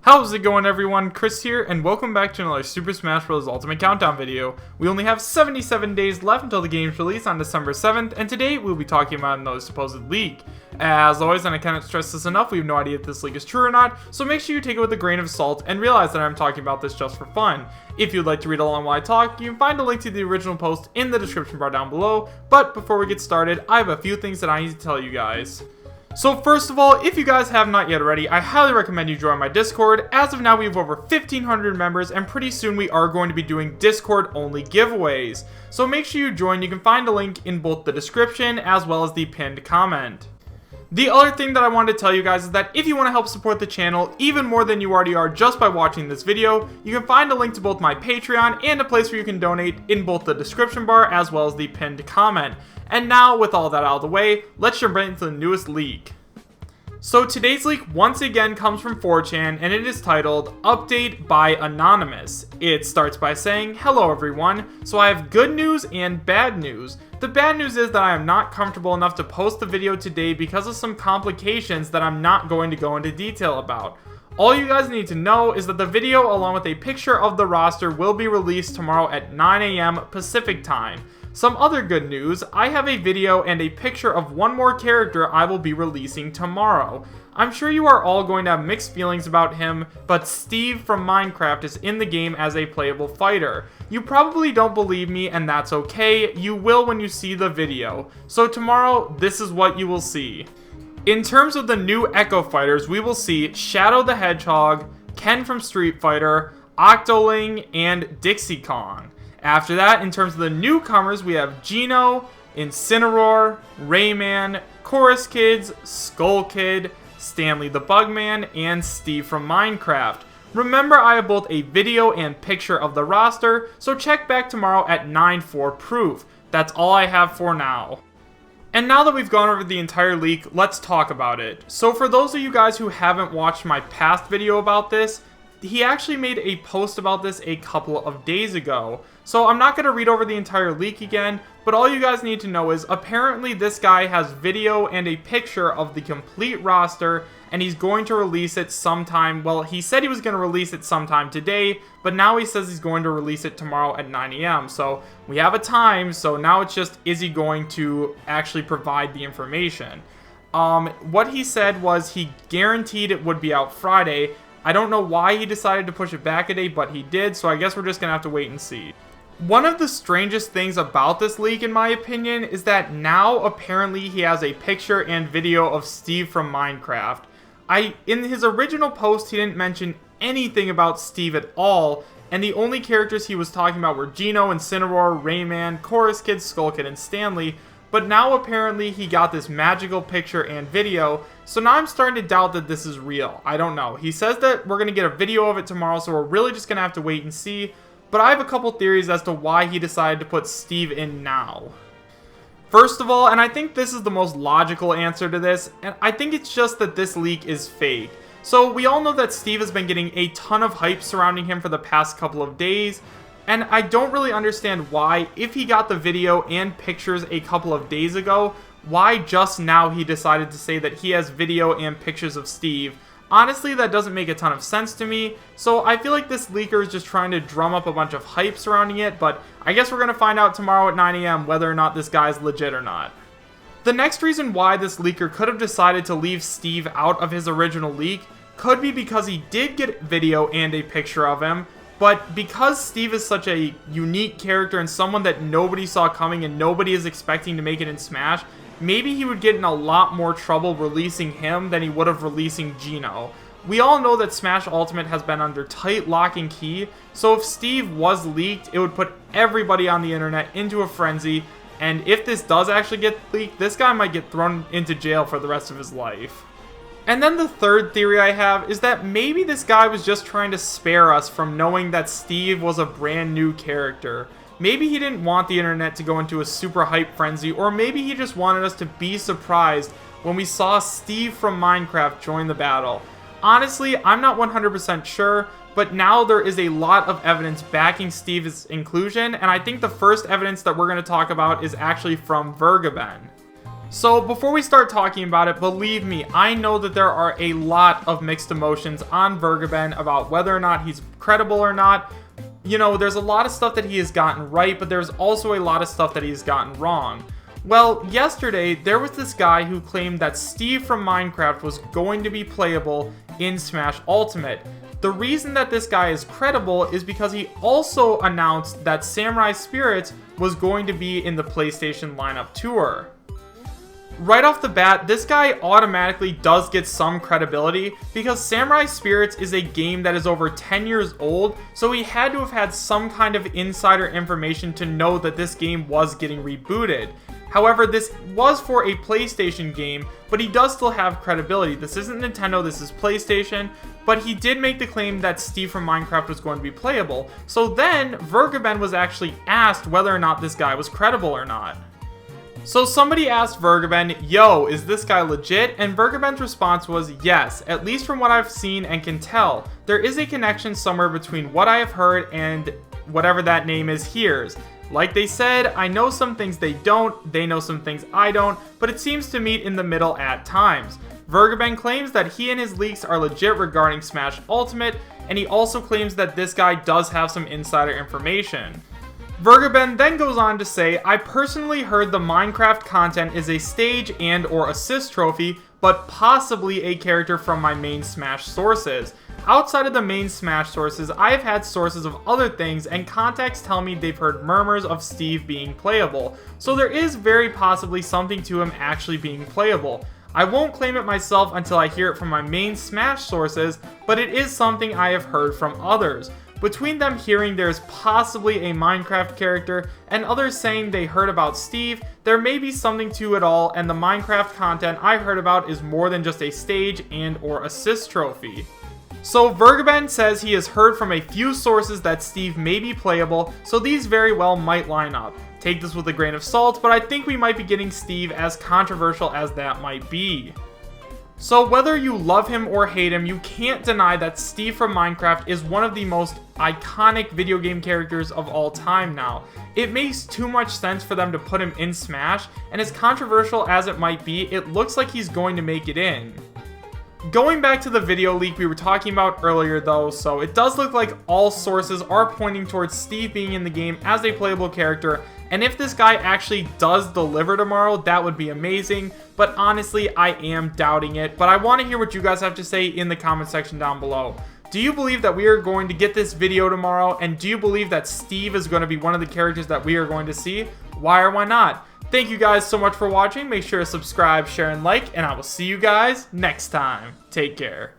How's it going, everyone? Chris here, and welcome back to another Super Smash Bros. Ultimate Countdown video. We only have 77 days left until the game's release on December 7th, and today we'll be talking about another supposed leak. As always, and I cannot stress this enough, we have no idea if this leak is true or not, so make sure you take it with a grain of salt and realize that I'm talking about this just for fun. If you'd like to read along while I talk, you can find a link to the original post in the description bar down below, but before we get started, I have a few things that I need to tell you guys. So first of all, if you guys have not yet already, I highly recommend you join my Discord. As of now, we have over 1,500 members, and pretty soon we are going to be doing Discord-only giveaways. So make sure you join. You can find a link in both the description as well as the pinned comment. The other thing that I wanted to tell you guys is that if you want to help support the channel even more than you already are just by watching this video, you can find a link to both my Patreon and a place where you can donate in both the description bar as well as the pinned comment. And now, with all that out of the way, let's jump right into the newest leak. So today's leak once again comes from 4chan, and it is titled, Update by Anonymous. It starts by saying, hello everyone, so I have good news and bad news. The bad news is that I am not comfortable enough to post the video today because of some complications that I'm not going to go into detail about. All you guys need to know is that the video along with a picture of the roster will be released tomorrow at 9 AM Pacific time. Some other good news, I have a video and a picture of one more character I will be releasing tomorrow. I'm sure you are all going to have mixed feelings about him, but Steve from Minecraft is in the game as a playable fighter. You probably don't believe me, and that's okay, you will when you see the video. So tomorrow, this is what you will see. In terms of the new Echo Fighters, we will see Shadow the Hedgehog, Ken from Street Fighter, Octoling, and Dixie Kong. After that, in terms of the newcomers, we have Zeno, Incineroar, Rayman, Chorus Kids, Skull Kid, Stanley the Bugman, and Steve from Minecraft. Remember, I have both a video and picture of the roster, so check back tomorrow at 9 for proof. That's all I have for now. And now that we've gone over the entire leak, let's talk about it. So for those of you guys who haven't watched my past video about this, he actually made a post about this a couple of days ago. So I'm not going to read over the entire leak again, but all you guys need to know is apparently this guy has video and a picture of the complete roster, and he's going to release it sometime. Well, he said he was going to release it sometime today, but now he says he's going to release it tomorrow at 9 AM. So we have a time, so now it's just, is he going to actually provide the information? What he said was he guaranteed it would be out Friday. I don't know why he decided to push it back a day, but he did, so I guess we're just going to have to wait and see. One of the strangest things about this leak, in my opinion, is that now apparently he has a picture and video of Steve from Minecraft. In his original post, he didn't mention anything about Steve at all, and the only characters he was talking about were Zeno, Incineroar, Rayman, Chorus Kid, Skull Kid, and Stanley. But now apparently he got this magical picture and video, so now I'm starting to doubt that this is real. I don't know. He says that we're going to get a video of it tomorrow, so we're really just going to have to wait and see. But I have a couple theories as to why he decided to put Steve in now. First of all, and I think this is the most logical answer to this, and I think it's just that this leak is fake. So we all know that Steve has been getting a ton of hype surrounding him for the past couple of days, and I don't really understand why, if he got the video and pictures a couple of days ago, why just now he decided to say that he has video and pictures of Steve. Honestly, that doesn't make a ton of sense to me, so I feel like this leaker is just trying to drum up a bunch of hype surrounding it, but I guess we're going to find out tomorrow at 9 AM whether or not this guy's legit or not. The next reason why this leaker could have decided to leave Steve out of his original leak could be because he did get video and a picture of him, but because Steve is such a unique character and someone that nobody saw coming and nobody is expecting to make it in Smash, maybe he would get in a lot more trouble releasing him than he would have releasing Zeno. We all know that Smash Ultimate has been under tight lock and key, so if Steve was leaked, it would put everybody on the internet into a frenzy, and if this does actually get leaked, this guy might get thrown into jail for the rest of his life. And then the third theory I have is that maybe this guy was just trying to spare us from knowing that Steve was a brand new character. Maybe he didn't want the internet to go into a super hype frenzy, or maybe he just wanted us to be surprised when we saw Steve from Minecraft join the battle. Honestly, I'm not 100% sure, but now there is a lot of evidence backing Steve's inclusion, and I think the first evidence that we're going to talk about is actually from Vergeben. So before we start talking about it, believe me, I know that there are a lot of mixed emotions on Vergeben about whether or not he's credible or not. You know, there's a lot of stuff that he has gotten right, but there's also a lot of stuff that he's gotten wrong. Well, yesterday, there was this guy who claimed that Steve from Minecraft was going to be playable in Smash Ultimate. The reason that this guy is credible is because he also announced that Samurai Spirits was going to be in the PlayStation lineup tour. Right off the bat, this guy automatically does get some credibility because Samurai Spirits is a game that is over 10 years old, so he had to have had some kind of insider information to know that this game was getting rebooted. However, this was for a PlayStation game, but he does still have credibility. This isn't Nintendo, this is PlayStation, but he did make the claim that Steve from Minecraft was going to be playable. So then, Vergeben was actually asked whether or not this guy was credible or not. So somebody asked Vergeben, yo, is this guy legit? And Vergeben's response was, yes, at least from what I've seen and can tell. There is a connection somewhere between what I have heard and whatever that name is here's. Like they said, I know some things they don't, they know some things I don't, but it seems to meet in the middle at times. Vergeben claims that he and his leaks are legit regarding Smash Ultimate, and he also claims that this guy does have some insider information. Vergeben then goes on to say, I personally heard the Minecraft content is a stage and or assist trophy, but possibly a character from my main Smash sources. Outside of the main Smash sources, I have had sources of other things, and contacts tell me they've heard murmurs of Steve being playable, so there is very possibly something to him actually being playable. I won't claim it myself until I hear it from my main Smash sources, but it is something I have heard from others. Between them hearing there's possibly a Minecraft character, and others saying they heard about Steve, there may be something to it all, and the Minecraft content I heard about is more than just a stage and or assist trophy. So Vergeben says he has heard from a few sources that Steve may be playable, so these very well might line up. Take this with a grain of salt, but I think we might be getting Steve, as controversial as that might be. So whether you love him or hate him, you can't deny that Steve from Minecraft is one of the most iconic video game characters of all time now. It makes too much sense for them to put him in Smash, and as controversial as it might be, it looks like he's going to make it in. Going back to the video leak we were talking about earlier though, so it does look like all sources are pointing towards Steve being in the game as a playable character, and if this guy actually does deliver tomorrow, that would be amazing, but honestly, I am doubting it. But I want to hear what you guys have to say in the comment section down below. Do you believe that we are going to get this video tomorrow, and do you believe that Steve is going to be one of the characters that we are going to see? Why or why not? Thank you guys so much for watching. Make sure to subscribe, share, and like, and I will see you guys next time. Take care.